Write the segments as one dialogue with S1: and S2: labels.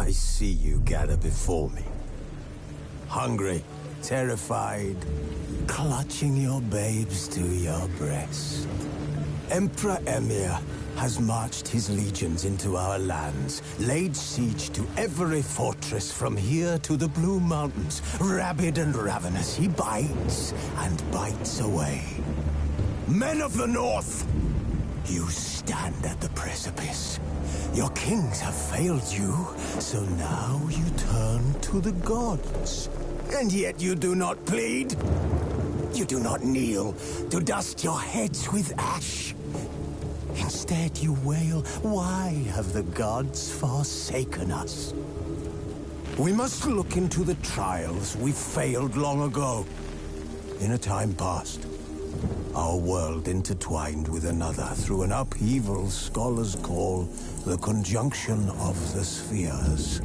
S1: I see you gather before me. Hungry, terrified, clutching your babes to your breast. Emperor Emir has marched his legions into our lands, laid siege to every fortress from here to the Blue Mountains. Rabid and ravenous, he bites and bites away. Men of the North, you stand at the precipice. Your kings have failed you, so now you turn to the gods. And yet you do not plead. You do not kneel to dust your heads with ash. Instead you wail, why have the gods forsaken us? We must look into the trials we failed long ago. In a time past, our world intertwined with another through an upheaval scholars call the conjunction of the spheres.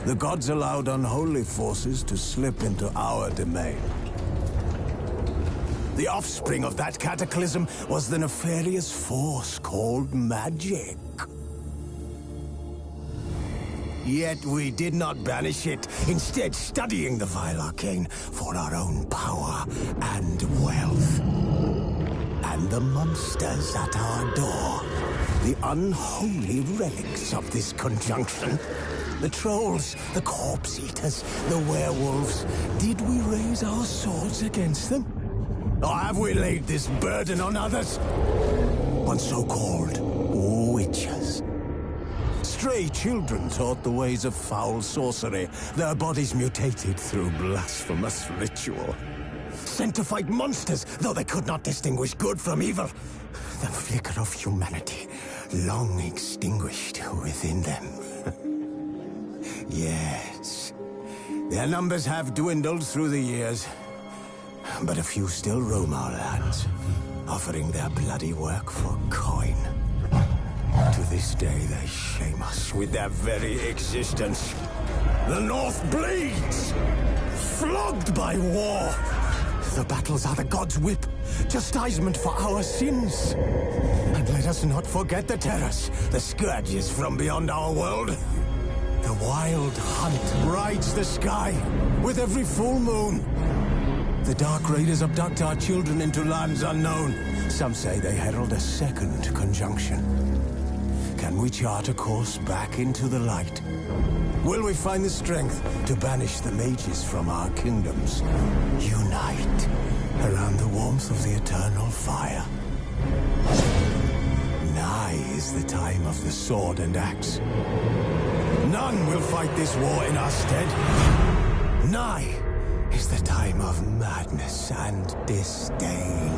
S1: The gods allowed unholy forces to slip into our domain. The offspring of that cataclysm was the nefarious force called magic. Yet we did not banish it, instead studying the vile arcane for our own power and wealth. And the monsters at our door, the unholy relics of this conjunction. The trolls, the corpse-eaters, the werewolves. Did we raise our swords against them? Or have we laid this burden on others? On so-called witches. Stray children taught the ways of foul sorcery, their bodies mutated through blasphemous ritual. Sent to fight monsters, though they could not distinguish good from evil. The flicker of humanity, long extinguished within them. Yes, their numbers have dwindled through the years, but a few still roam our lands, offering their bloody work for coin. To this day, they shame us with their very existence. The North bleeds, flogged by war. The battles are the gods' whip, chastisement for our sins. And let us not forget the terrors, the scourges from beyond our world. The wild hunt rides the sky with every full moon. The Dark Raiders abduct our children into lands unknown. Some say they herald a second conjunction. Can we chart a course back into the light? Will we find the strength to banish the mages from our kingdoms? Unite around the warmth of the eternal fire. Nigh is the time of the sword and axe. None will fight this war in our stead. Nigh is the time of madness and disdain.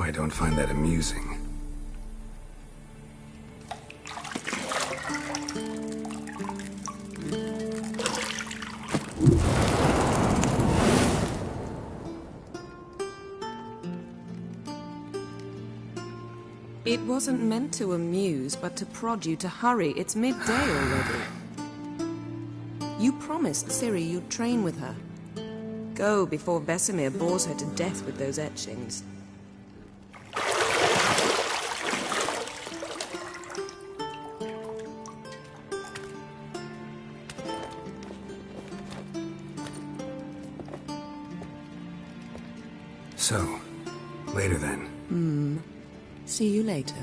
S2: I don't find that amusing.
S3: It wasn't meant to amuse, but to prod you to hurry. It's midday already. You promised Ciri you'd train with her. Go before Vesemir bores her to death with those etchings.
S2: So, later then.
S3: See you later.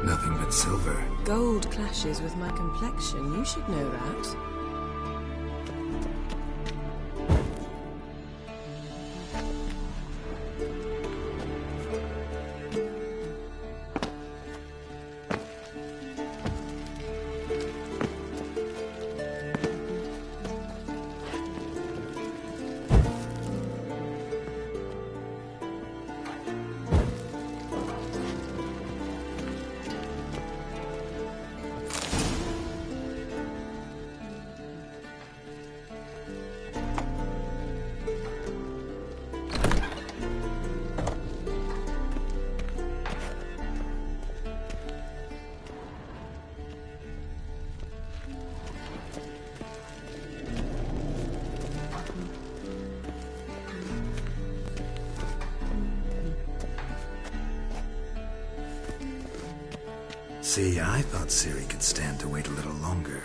S2: Nothing but silver.
S3: Gold clashes with my complexion. You should know that.
S2: See, I thought Ciri could stand to wait a little longer.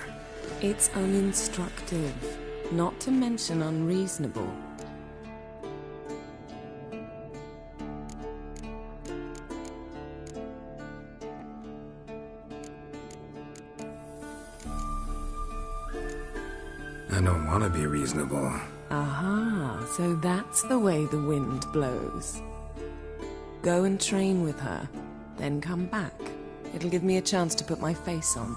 S3: It's uninstructive, not to mention unreasonable.
S2: I don't want to be reasonable.
S3: Aha, so that's the way the wind blows. Go and train with her, then come back. It'll give me a chance to put my face on.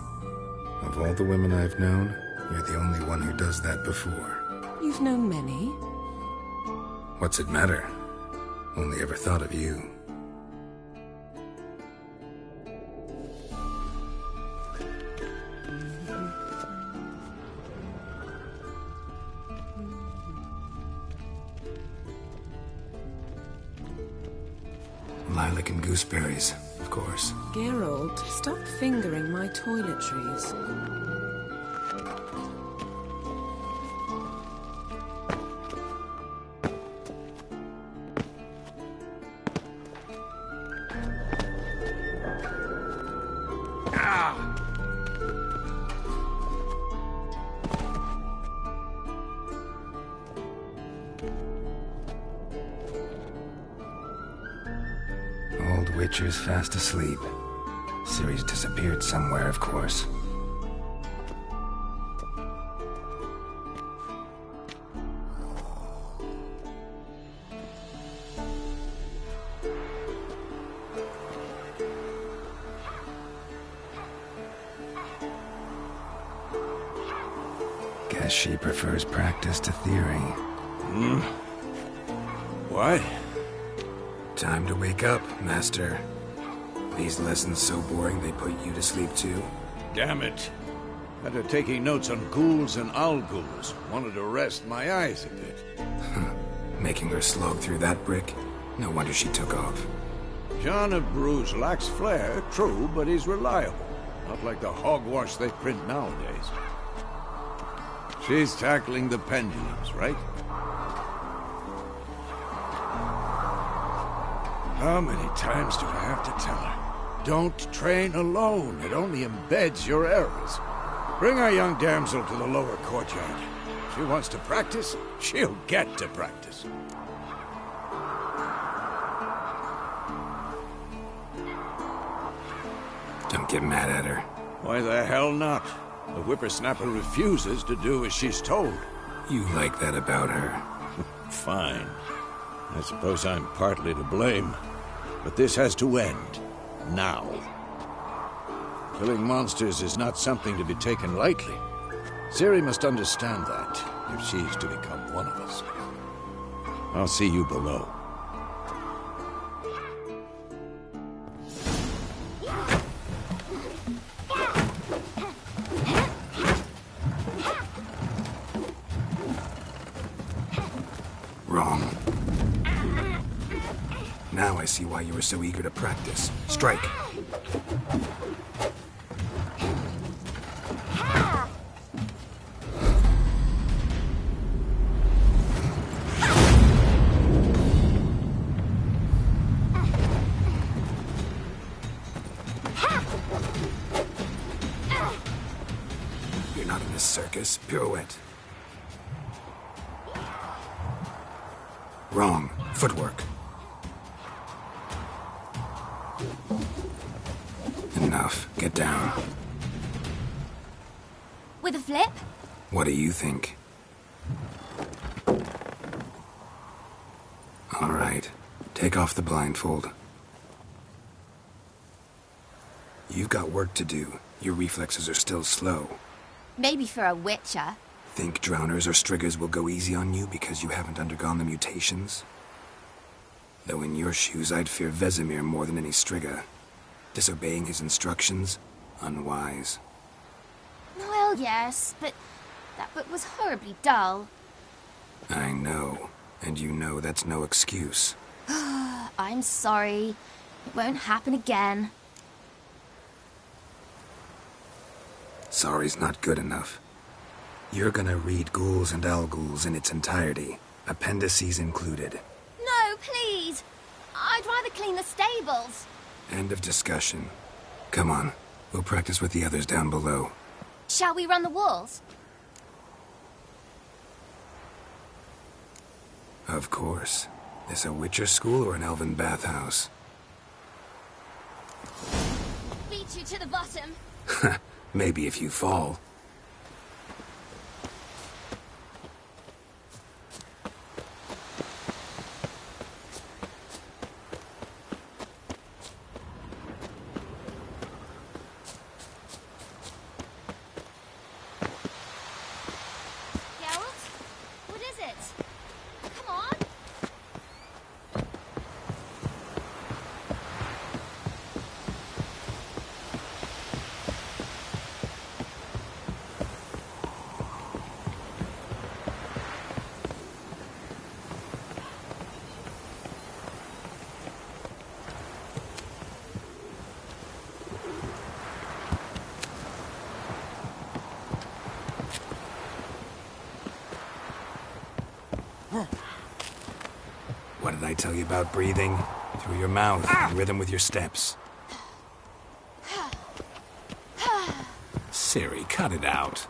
S2: Of all the women I've known, you're the only one who does that before.
S3: You've known many.
S2: What's it matter? Only ever thought of you. Lilac and gooseberries, of course.
S3: Geralt, stop fingering my toiletries.
S2: Witcher's fast asleep. Ciri's disappeared somewhere, of course. Guess she prefers practice to theory.
S4: What?
S2: Time to wake up, Master. These lessons so boring they put you to sleep too?
S4: Damn it. After taking notes on ghouls and owl-ghouls, wanted to rest my eyes a bit.
S2: Making her slog through that brick? No wonder she took off.
S4: John of Bruges lacks flair, true, but he's reliable. Not like the hogwash they print nowadays. She's tackling the pendulums, right? How many times do I have to tell her? Don't train alone. It only embeds your errors. Bring our young damsel to the lower courtyard. If she wants to practice, she'll get to practice.
S2: Don't get mad at her.
S4: Why the hell not? The whippersnapper refuses to do as she's told.
S2: You like that about her.
S4: Fine. I suppose I'm partly to blame. But this has to end. Now. Killing monsters is not something to be taken lightly. Ciri must understand that, if she's to become one of us. I'll see you below.
S2: Wrong. Now I see why you were so eager to practice. Strike. You're not in this circus. Pirouette. Wrong. Footwork. Enough. Get down.
S5: With a flip?
S2: What do you think? All right. Take off the blindfold. You've got work to do. Your reflexes are still slow.
S5: Maybe for a witcher.
S2: Think drowners or striggers will go easy on you because you haven't undergone the mutations? Though in your shoes, I'd fear Vesemir more than any strigger. Disobeying his instructions? Unwise.
S5: Well, yes, but that book was horribly dull.
S2: I know. And you know that's no excuse.
S5: I'm sorry. It won't happen again.
S2: Sorry's not good enough. You're gonna read Ghouls and Owl-Ghouls in its entirety, appendices included.
S5: No, please! I'd rather clean the stables.
S2: End of discussion. Come on, we'll practice with the others down below.
S5: Shall we run the walls?
S2: Of course. This a Witcher school or an elven bathhouse?
S5: Beat you to the bottom.
S2: Maybe if you fall.
S5: Geralt? What is it? Come on!
S2: What did I tell you about breathing? Through your mouth, in rhythm with your steps. Ciri, cut it out.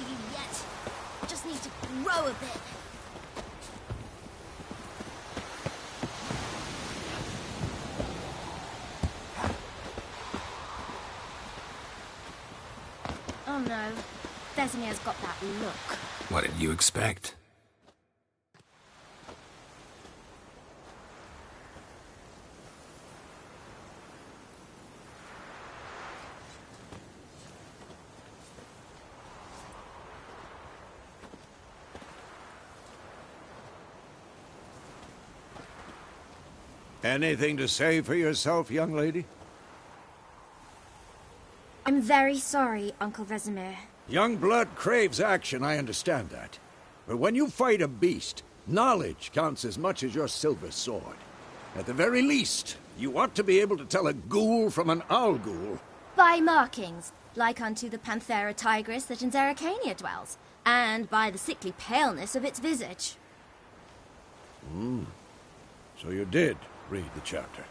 S5: you yet. Just need to grow a bit. Oh no. Vesemir's got that look.
S2: What did you expect?
S4: Anything to say for yourself, young lady?
S5: I'm very sorry, Uncle Vesemir.
S4: Young blood craves action, I understand that. But when you fight a beast, knowledge counts as much as your silver sword. At the very least, you ought to be able to tell a ghoul from an owl ghoul.
S5: By markings, like unto the Panthera tigris that in Zerrikania dwells, and by the sickly paleness of its visage.
S4: So you did read the chapter.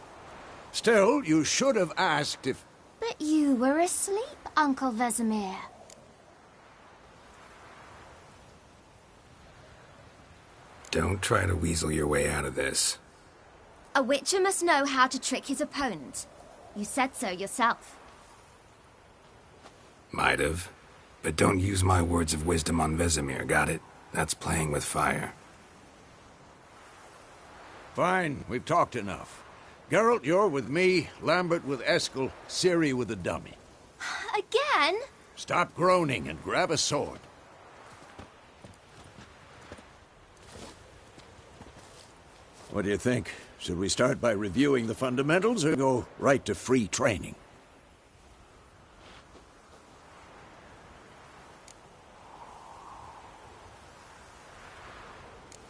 S4: Still, you should have asked if...
S5: But you were asleep, Uncle Vesemir.
S2: Don't try to weasel your way out of this.
S5: A witcher must know how to trick his opponent. You said so yourself.
S2: Might have. But don't use my words of wisdom on Vesemir, got it? That's playing with fire.
S4: Fine, we've talked enough. Geralt, you're with me, Lambert with Eskel, Ciri with the dummy.
S5: Again?
S4: Stop groaning and grab a sword. What do you think? Should we start by reviewing the fundamentals or go right to free training?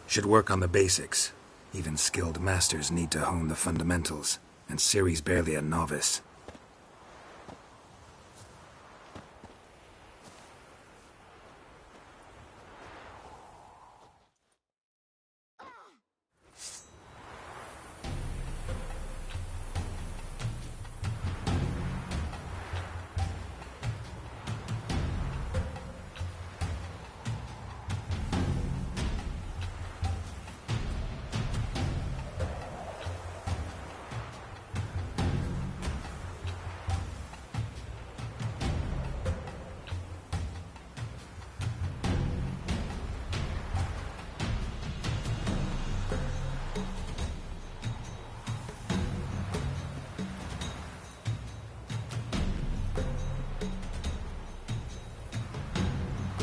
S2: Should work on the basics. Even skilled masters need to hone the fundamentals, and Ciri's barely a novice.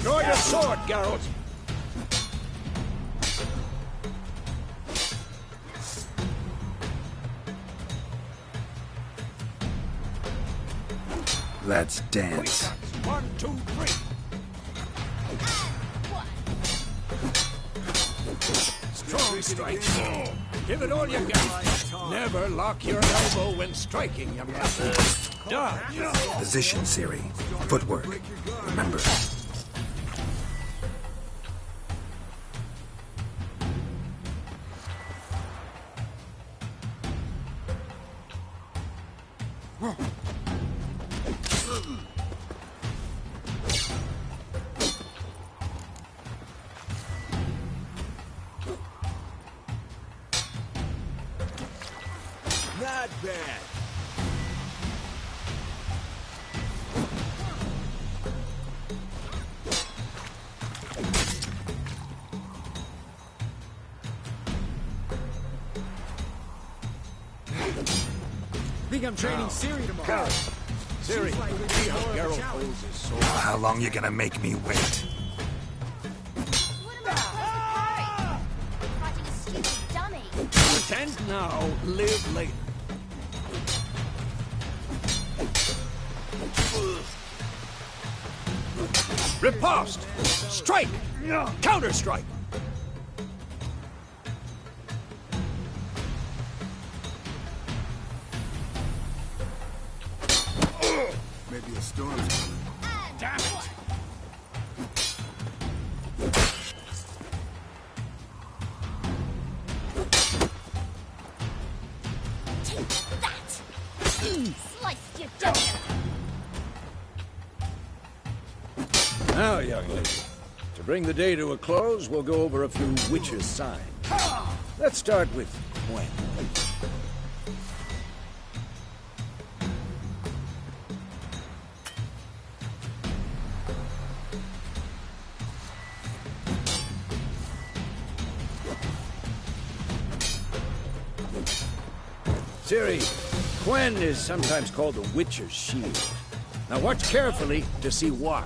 S4: Draw your sword, Geralt!
S2: Let's dance.
S4: 1, 2, 3. Strong strike. Give it all you got. Never lock your elbow when striking, young man. Dodge.
S2: Position, Ciri. Footwork. Remember.
S1: Not bad.
S6: Think I'm training Ciri tomorrow.
S4: Ciri, see how Geralt holds his sword.
S2: How long you gonna make me wait?
S5: What am I supposed to parry? Fighting a stupid dummy.
S4: Pretend now, live later. Riposte! Strike! Counter-strike!
S1: Maybe a storm's coming.
S4: Damn it!
S5: Take that! Sliced your dodo!
S4: Now, young lady, to bring the day to a close, we'll go over a few witches' signs. Let's start with Gwen. Ciri, Gwen is sometimes called the Witcher's Shield. Now watch carefully to see why.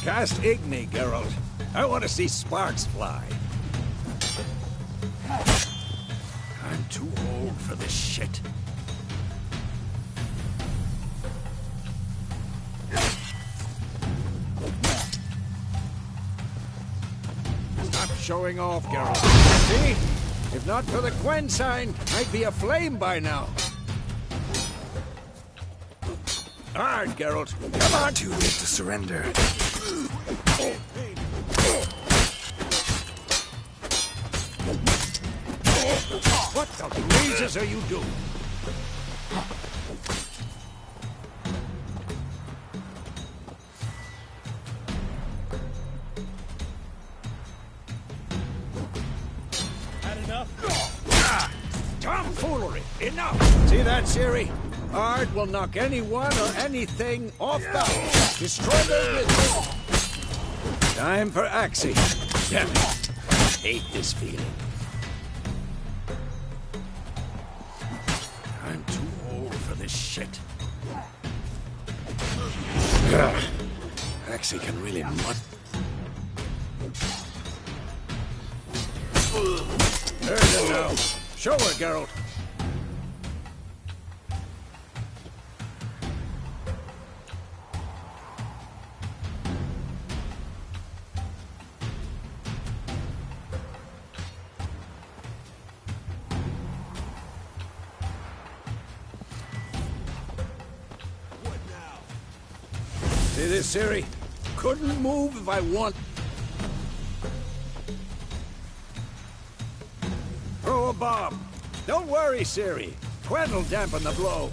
S4: Cast Igni, Geralt. I want to see sparks fly. I'm too old for this shit. Showing off, Geralt. See? If not for the Gwen sign, I'd be aflame by now. Hard, Geralt. Come on!
S2: Too late to surrender.
S4: What the blazes are you doing? Tomfoolery! Enough! See that, Ciri? Ard will knock anyone or anything off balance. Destroy their rhythm. Time for Axii. Damn it. I hate this feeling. I'm too old for this shit. Axii can really mud. There's it now. Show her, Geralt. What now? See this, Ciri? Couldn't move if I want. Throw a bomb. Don't worry, Ciri. Gwen will dampen the blow.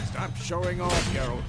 S4: Stop showing off, Geralt.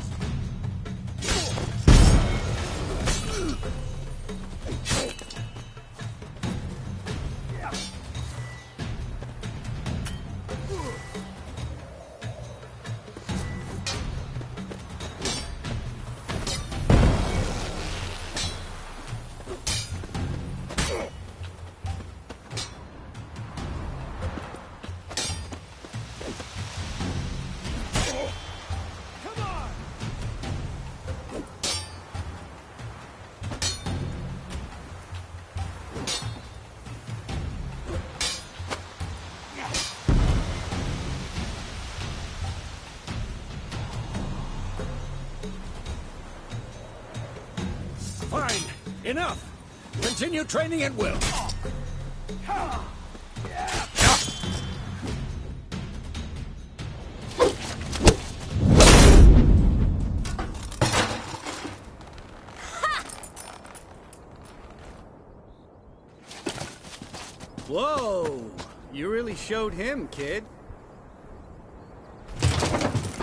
S4: Fine. Enough. Continue training at will.
S6: Whoa! You really showed him, kid.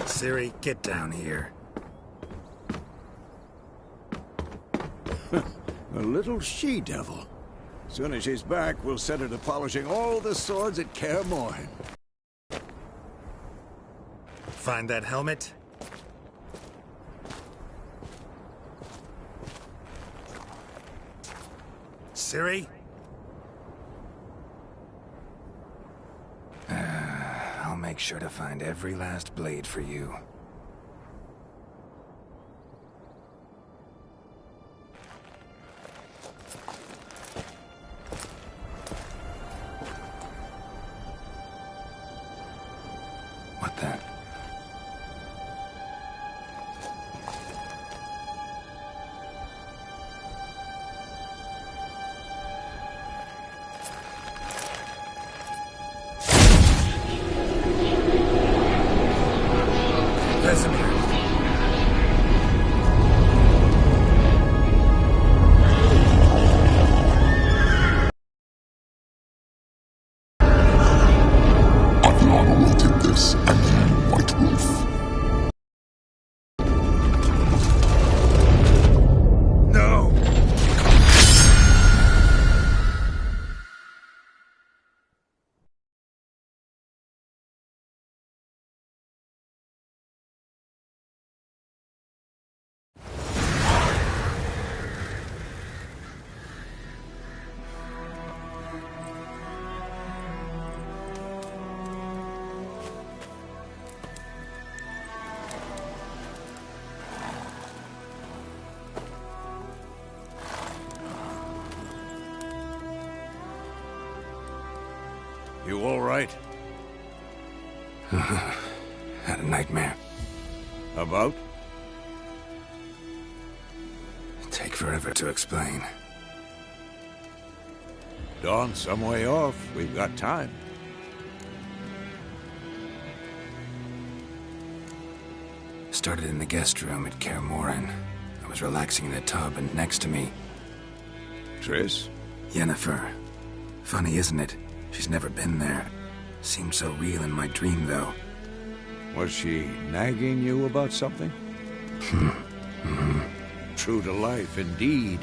S2: Ciri, get down here.
S4: A little she-devil. Soon as she's back, we'll set her to polishing all the swords at Kaer Morhen.
S2: Find that helmet? Ciri? I'll make sure to find every last blade for you. What then?
S4: right?
S2: Had a nightmare.
S4: About?
S2: Take forever to explain.
S4: Dawn's some way off. We've got time.
S2: Started in the guest room at Kaer Morhen. I was relaxing in a tub, and next to me,
S4: Triss?
S2: Yennefer. Funny, isn't it? She's never been there. Seemed so real in my dream, though.
S4: Was she nagging you about something? True to life, indeed.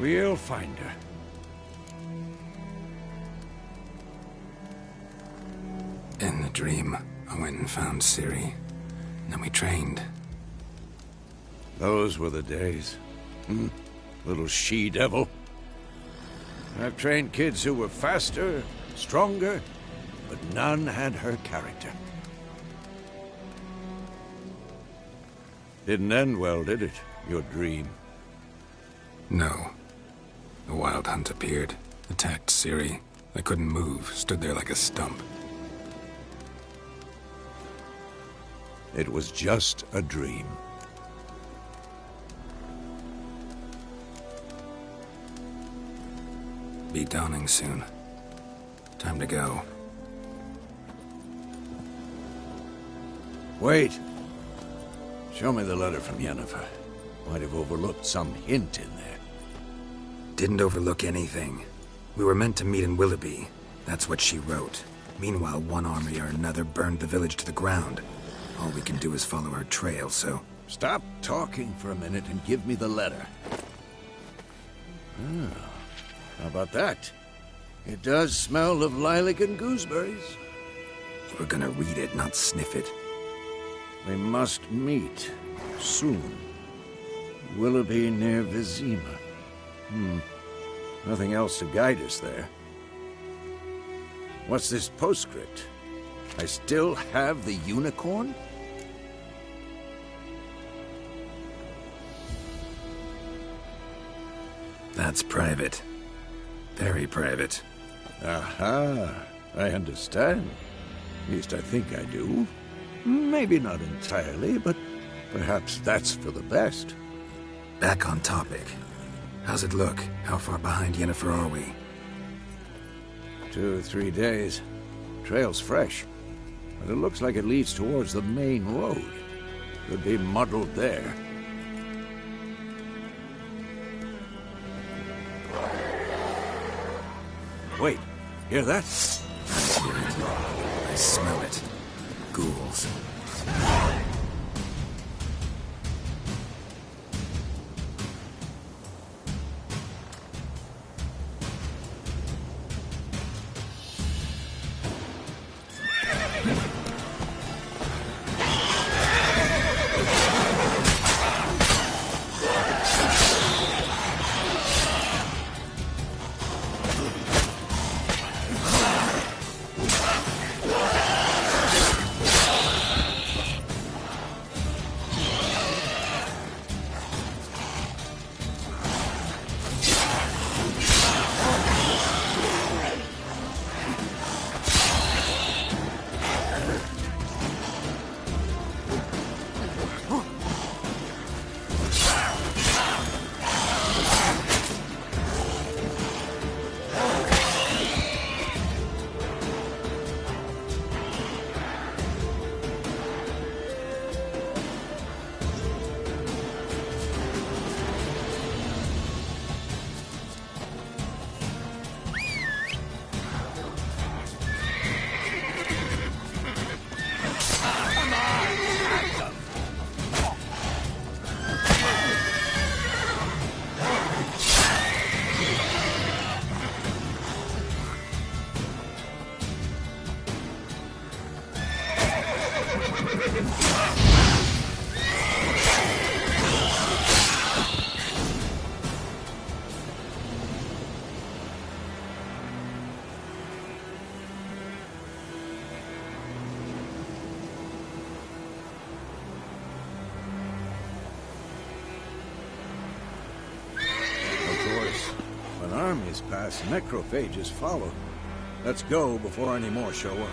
S4: We'll find her.
S2: In the dream, I went and found Ciri. Then we trained.
S4: Those were the days. Little she-devil. I've trained kids who were faster, stronger, but none had her character. Didn't end well, did it? Your dream?
S2: No. The Wild Hunt appeared, attacked Ciri. I couldn't move, stood there like a stump.
S4: It was just a dream.
S2: Be dawning soon. Time to go.
S4: Wait. Show me the letter from Yennefer. Might have overlooked some hint in there.
S2: Didn't overlook anything. We were meant to meet in Willoughby. That's what she wrote. Meanwhile, one army or another burned the village to the ground. All we can do is follow her trail, so...
S4: Stop talking for a minute and give me the letter. How about that? It does smell of lilac and gooseberries.
S2: You were gonna read it, not sniff it.
S4: We must meet. Soon. Willoughby near Vizima. Nothing else to guide us there. What's this postscript? I still have the unicorn?
S2: That's private. Very private.
S4: Aha, I understand. At least I think I do. Maybe not entirely, but perhaps that's for the best.
S2: Back on topic. How's it look? How far behind Yennefer are we?
S4: 2 or 3 days. Trail's fresh, but it looks like it leads towards the main road. Could be muddled there. Wait, hear that?
S2: I hear it. I smell it. Ghouls.
S4: Of course, when armies pass, necrophages follow. Let's go before any more show up.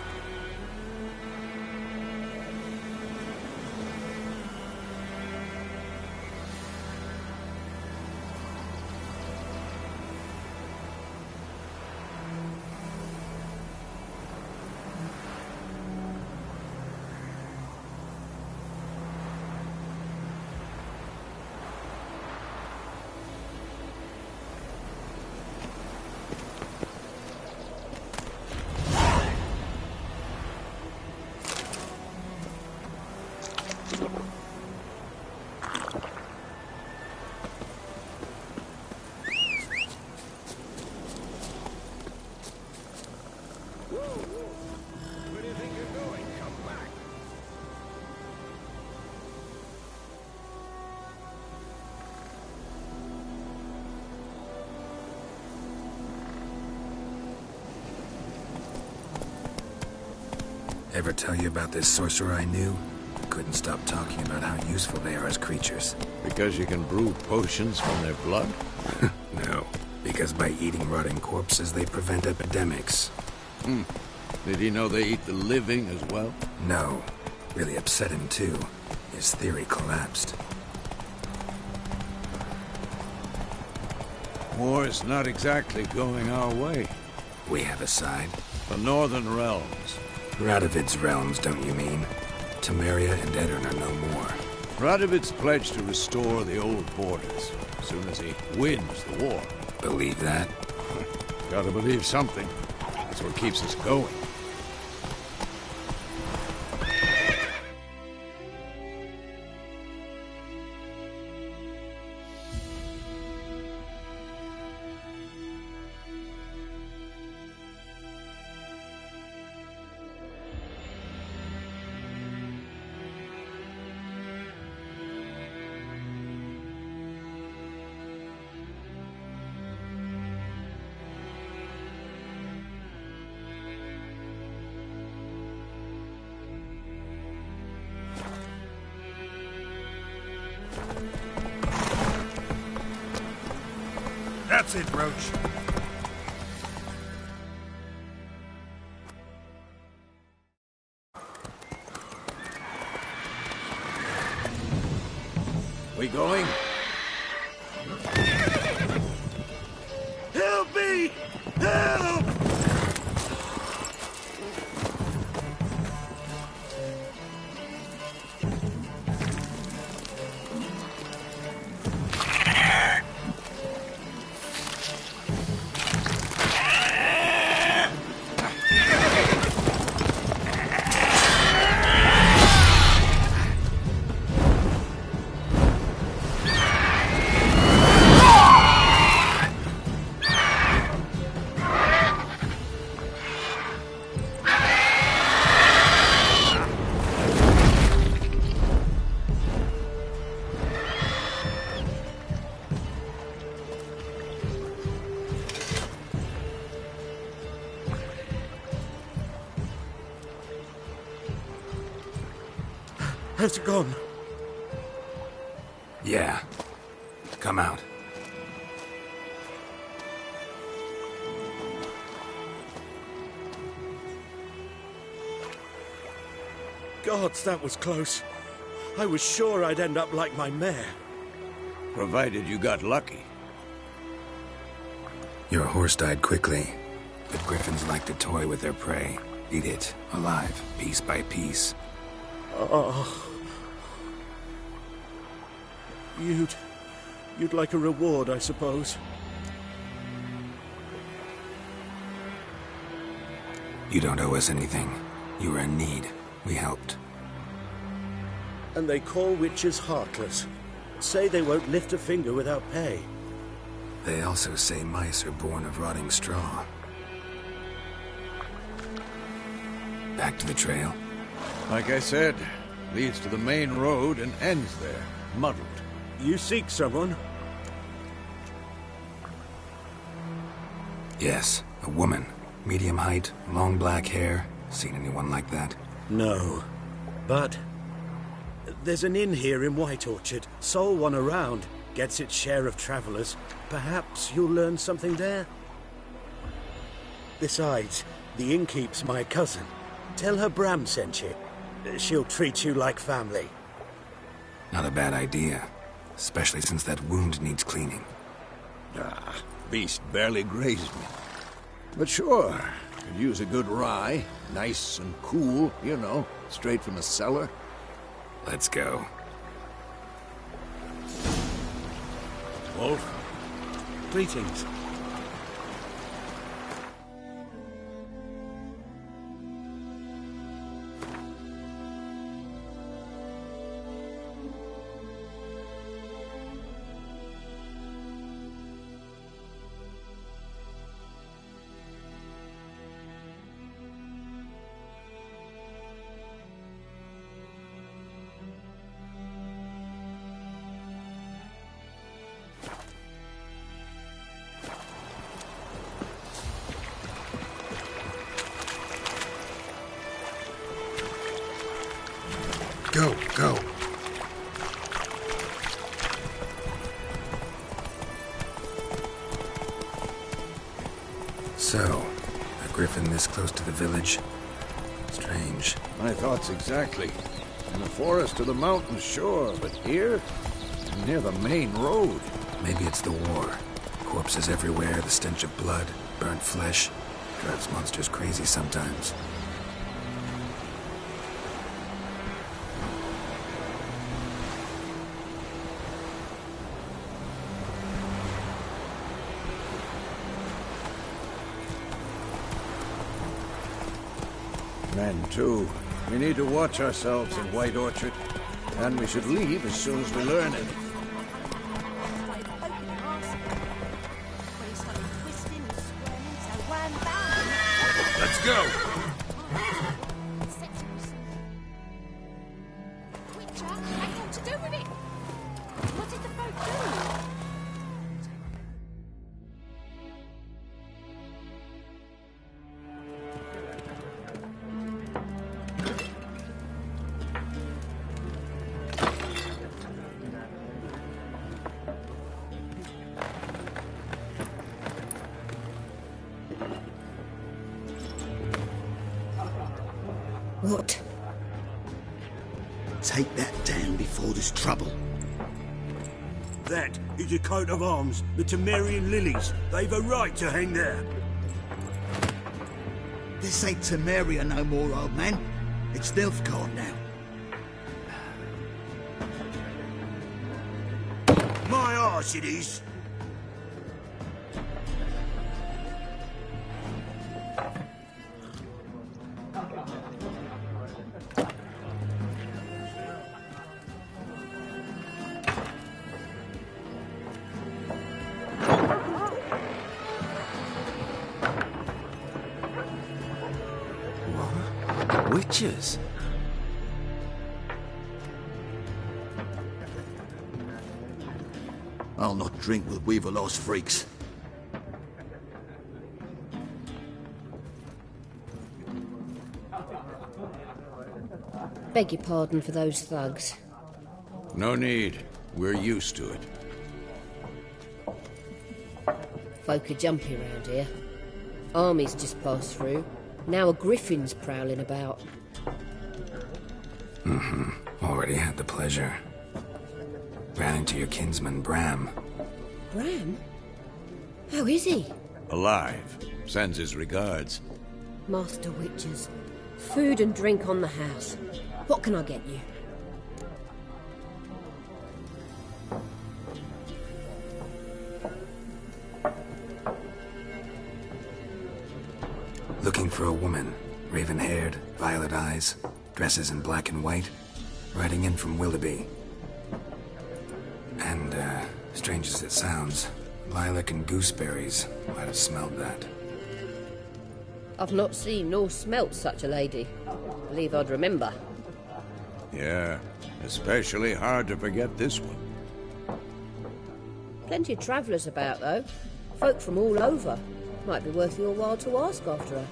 S2: Ever tell you about this sorcerer I knew? Couldn't stop talking about how useful they are as creatures.
S4: Because you can brew potions from their blood?
S2: No, because by eating rotting corpses, they prevent epidemics.
S4: Did he know they eat the living as well?
S2: No. Really upset him, too. His theory collapsed.
S4: War's not exactly going our way.
S2: We have a side.
S4: The Northern Realms.
S2: Radovid's realms, don't you mean? Temeria and Edirn are no more.
S4: Radovid's pledged to restore the old borders as soon as he wins the war.
S2: Believe that?
S4: Gotta believe something. That's what keeps us going.
S7: That's it, Roach.
S4: We going?
S7: Help me! Help! Has it gone?
S2: Yeah. Come out.
S7: Gods, that was close. I was sure I'd end up like my mare.
S4: Provided you got lucky.
S2: Your horse died quickly, but griffins like to toy with their prey. Eat it, alive, piece by piece.
S7: Oh. You'd like a reward, I suppose.
S2: You don't owe us anything. You were in need. We helped.
S7: And they call witches heartless. Say they won't lift a finger without pay.
S2: They also say mice are born of rotting straw. Back to the trail.
S4: Like I said, leads to the main road and ends there, muddled.
S7: You seek someone?
S2: Yes, a woman. Medium height, long black hair. Seen anyone like that?
S7: No. But there's an inn here in White Orchard. Sole one around. Gets its share of travelers. Perhaps you'll learn something there? Besides, The innkeep's my cousin. Tell her Bram sent you. She'll treat you like family.
S2: Not a bad idea. Especially since that wound needs cleaning.
S4: Ah, beast barely grazed me. But sure, could use a good rye. Nice and cool, you know, straight from the cellar.
S2: Let's go.
S7: Wolf, greetings.
S2: Go, go. So, a griffin this close to the village? Strange.
S4: My thoughts exactly. In the forest or the mountains, sure, but here? Near the main road.
S2: Maybe it's the war. Corpses everywhere, the stench of blood, burnt flesh. Drives monsters crazy sometimes.
S4: Men, too. We need to watch ourselves in White Orchard. And we should leave as soon as we learn it.
S2: Let's go!
S3: What?
S8: Take that down before there's trouble.
S7: That is a coat of arms, the Temerian lilies. They've a right to hang there.
S8: This ain't Temeria no more, old man. It's Nilfgaard now.
S7: My arse it is.
S1: Witches?
S8: I'll not drink with Weaverlost freaks.
S3: Beg your pardon for those thugs.
S4: No need. We're used to it.
S3: Folk are jumpy around here. Armies just passed through. Now a griffin's prowling about.
S2: Already had the pleasure. Ran into your kinsman, Bram.
S3: Bram? How is he?
S4: Alive. Sends his regards.
S3: Master Witches. Food and drink on the house. What can I get you?
S2: Looking for a woman. Raven-haired, violet eyes, dresses in black and white. Riding in from Willoughby. And, strange as it sounds, lilac and gooseberries. Might have smelled that.
S3: I've not seen nor smelt such a lady. Believe I'd remember.
S4: Yeah, especially hard to forget this one.
S3: Plenty of travellers about, though. Folk from all over. Might be worth your while to ask after her.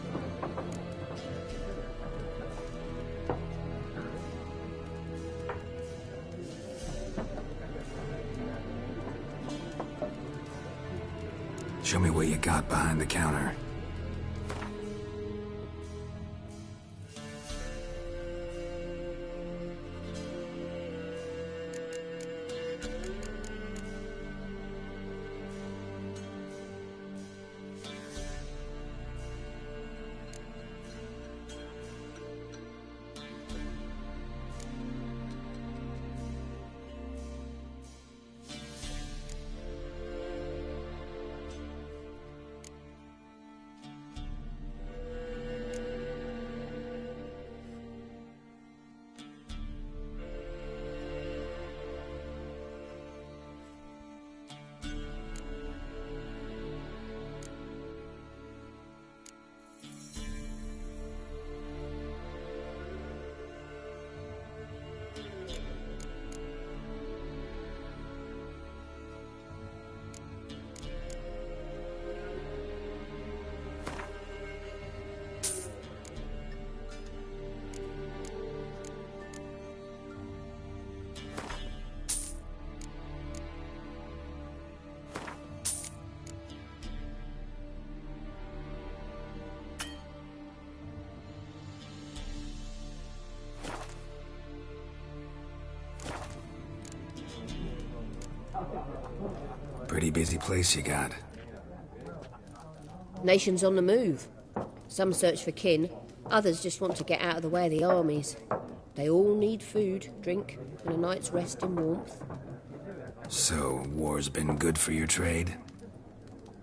S2: Show me what you got behind the counter. Pretty busy place you got.
S9: Nations on the move. Some search for kin, others just want to get out of the way of the armies. They all need food, drink, and a night's rest in warmth.
S2: So, war's been good for your trade?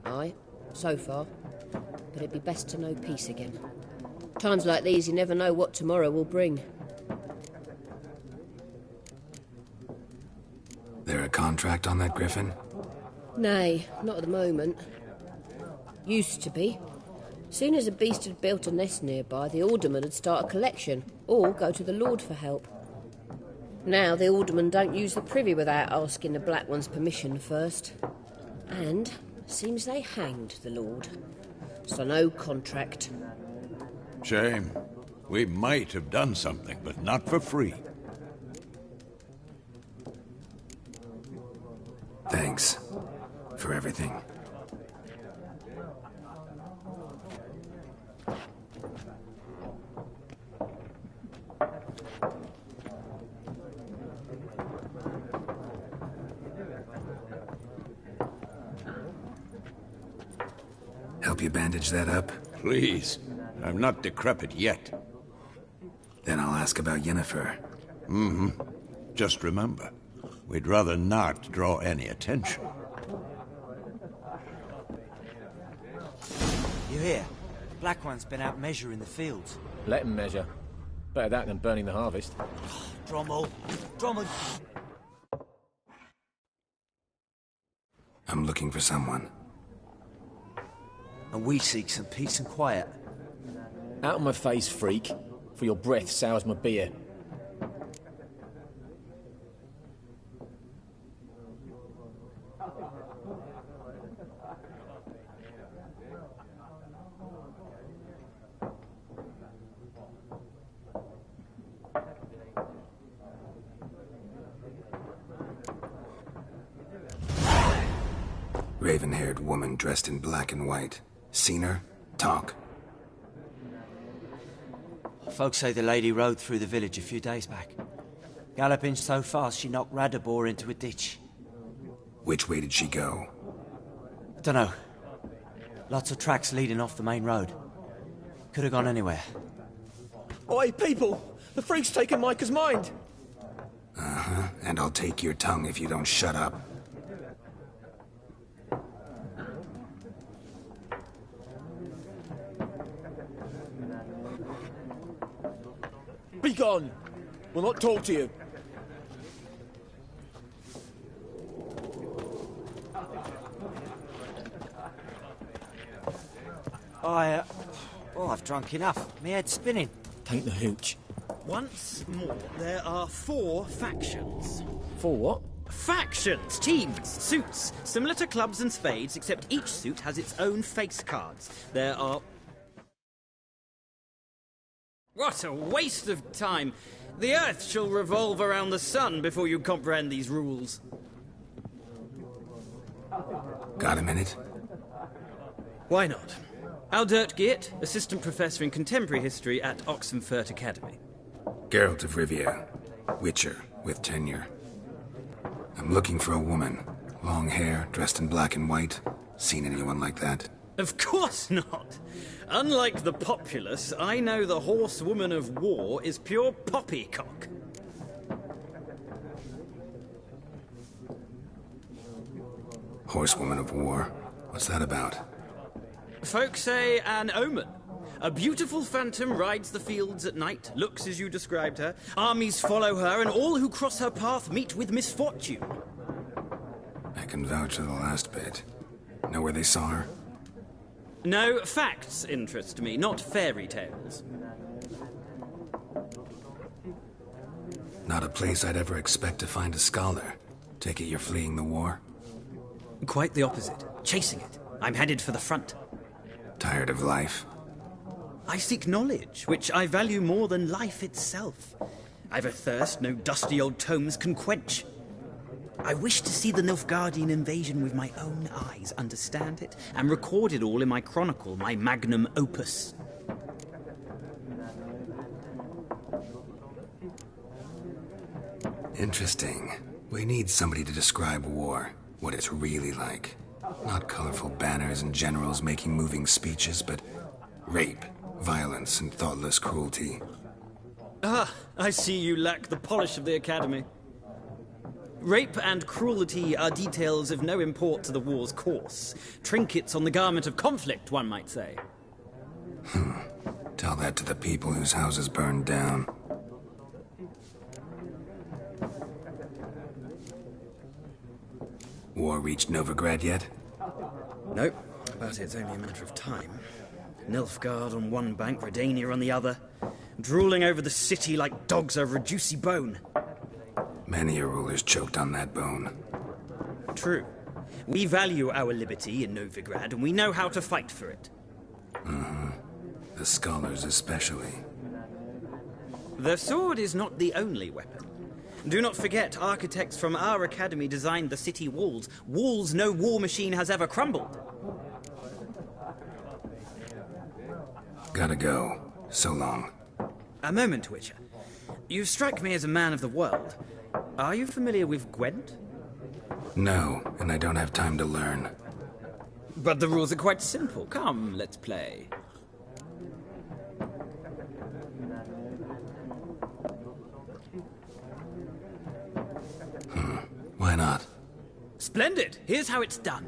S9: Aye, so far. But it'd be best to know peace again. Times like these, you never know what tomorrow will bring.
S2: There a contract on that Griffin?
S9: Nay, not at the moment. Used to be. Soon as a beast had built a nest nearby, the alderman would start a collection, or go to the Lord for help. Now the aldermen don't use the privy without asking the Black One's permission first. And seems they hanged the Lord. So no contract.
S4: Shame. We might have done something, but not for free.
S2: Thanks for everything. Help you bandage that up?
S4: Please. I'm not decrepit yet.
S2: Then I'll ask about Yennefer.
S4: Mm-hmm. Just remember, we'd rather not draw any attention.
S10: You hear? Black One's been out measuring the fields.
S11: Let him measure. Better that than burning the harvest.
S10: Drommel! Drommel!
S2: I'm looking for someone.
S10: And we seek some peace and quiet.
S11: Out of my face, freak. For your breath sours my beer.
S2: Raven-haired woman dressed in black and white. Seen her? Talk.
S10: Folks say the lady rode through the village a few days back. Galloping so fast she knocked Radabor into a ditch.
S2: Which way did she go?
S10: Dunno. Lots of tracks leading off the main road. Could have gone anywhere.
S11: Oi, people! The freak's taken Micah's mind!
S2: Uh-huh. And I'll take your tongue if you don't shut up.
S11: Be gone! We'll not talk to you.
S10: I've drunk enough. My head's spinning.
S11: Take the hooch.
S12: Once more, there are 4 factions.
S11: 4 what?
S12: Factions, teams, suits, similar to clubs and spades, except each suit has its own face cards. There are... What a waste of time! The Earth shall revolve around the sun before you comprehend these rules.
S2: Got a minute?
S12: Why not? Aldert Geert, Assistant Professor in Contemporary History at Oxenfurt Academy.
S2: Geralt of Rivia, Witcher, with tenure. I'm looking for a woman. Long hair, dressed in black and white. Seen anyone like that?
S12: Of course not! Unlike the populace, I know the horsewoman of war is pure poppycock.
S2: Horsewoman of war? What's that about?
S12: Folk say an omen. A beautiful phantom rides the fields at night, looks as you described her. Armies follow her, and all who cross her path meet with misfortune.
S2: I can vouch for the last bit. Know where they saw her?
S12: No, facts interest me, not fairy tales.
S2: Not a place I'd ever expect to find a scholar. Take it you're fleeing the war?
S12: Quite the opposite. Chasing it. I'm headed for the front.
S2: Tired of life?
S12: I seek knowledge, which I value more than life itself. I've a thirst no dusty old tomes can quench. I wish to see the Nilfgaardian invasion with my own eyes, understand it, and record it all in my chronicle, my magnum opus.
S2: Interesting. We need somebody to describe war. What it's really like. Not colorful banners and generals making moving speeches, but rape, violence, and thoughtless cruelty.
S12: Ah, I see you lack the polish of the Academy. Rape and cruelty are details of no import to the war's course. Trinkets on the garment of conflict, one might say.
S2: Tell that to the people whose houses burned down. War reached Novigrad yet?
S12: Nope, but it's only a matter of time. Nilfgaard on one bank, Redania on the other, drooling over the city like dogs over a juicy bone.
S2: Many a ruler's choked on that bone.
S12: True. We value our liberty in Novigrad, and we know how to fight for it.
S2: The scholars especially.
S12: The sword is not the only weapon. Do not forget, architects from our academy designed the city walls. Walls no war machine has ever crumbled.
S2: Gotta go. So long.
S12: A moment, Witcher. You strike me as a man of the world. Are you familiar with Gwent?
S2: No, and I don't have time to learn.
S12: But the rules are quite simple. Come, let's play.
S2: Why not?
S12: Splendid! Here's how it's done.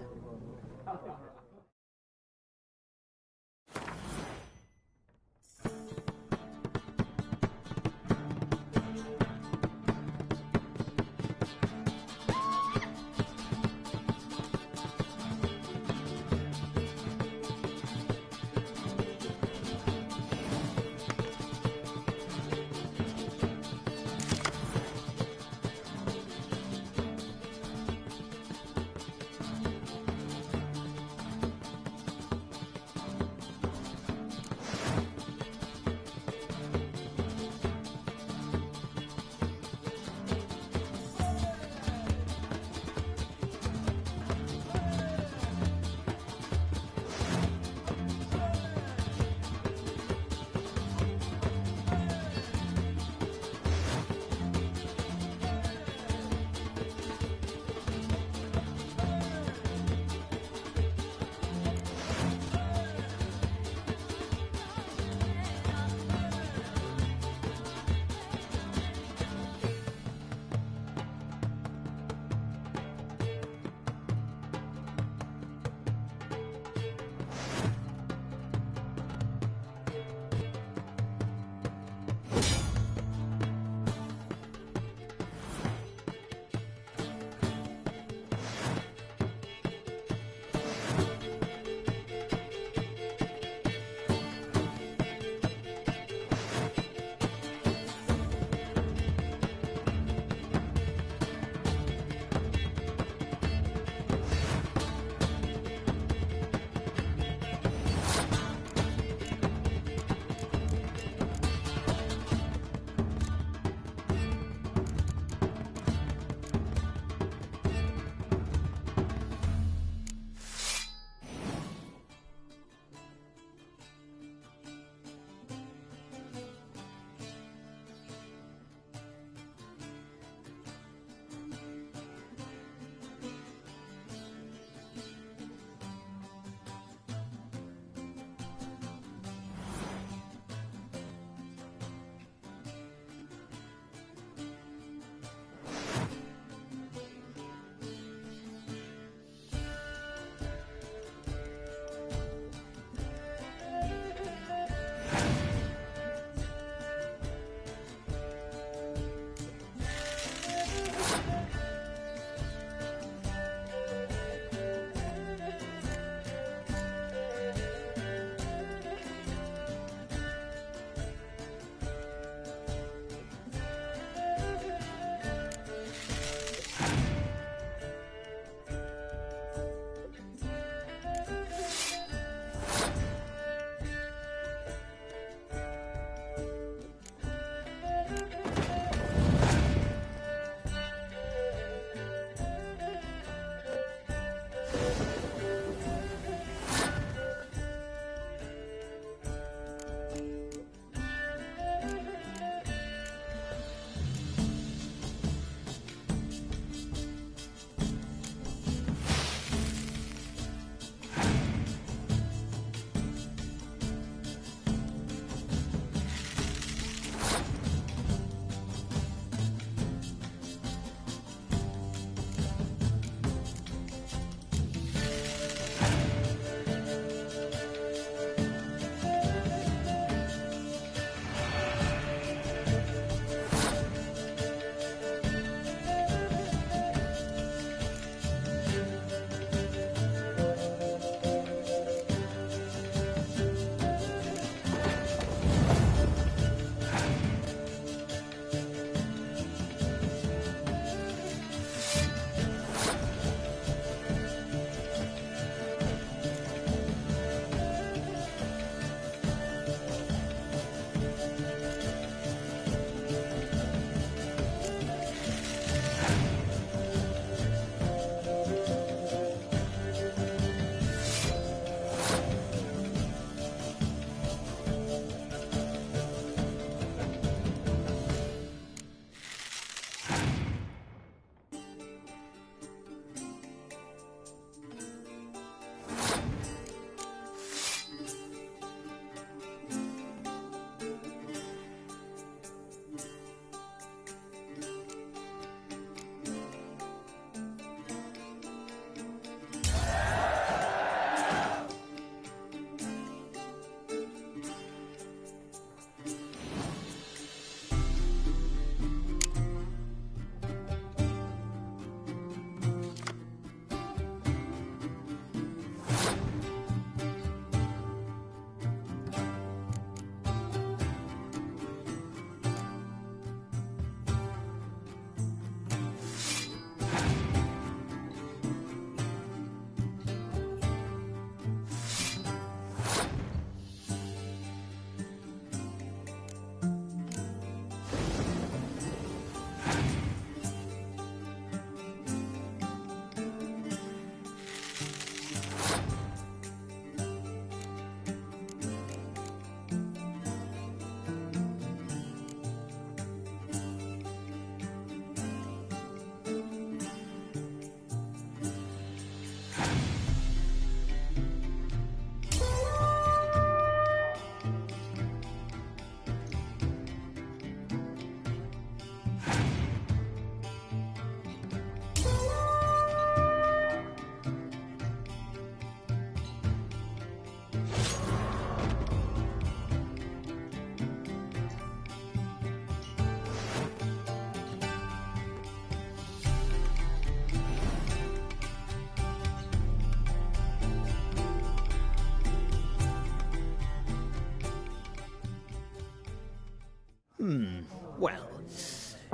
S12: Well,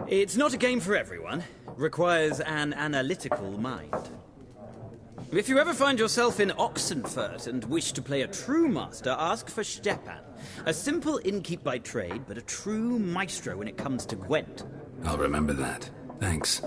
S12: it's not a game for everyone. Requires an analytical mind. If you ever find yourself in Oxenfurt and wish to play a true master, ask for Stepan. A simple innkeep by trade, but a true maestro when it comes to Gwent.
S2: I'll remember that. Thanks.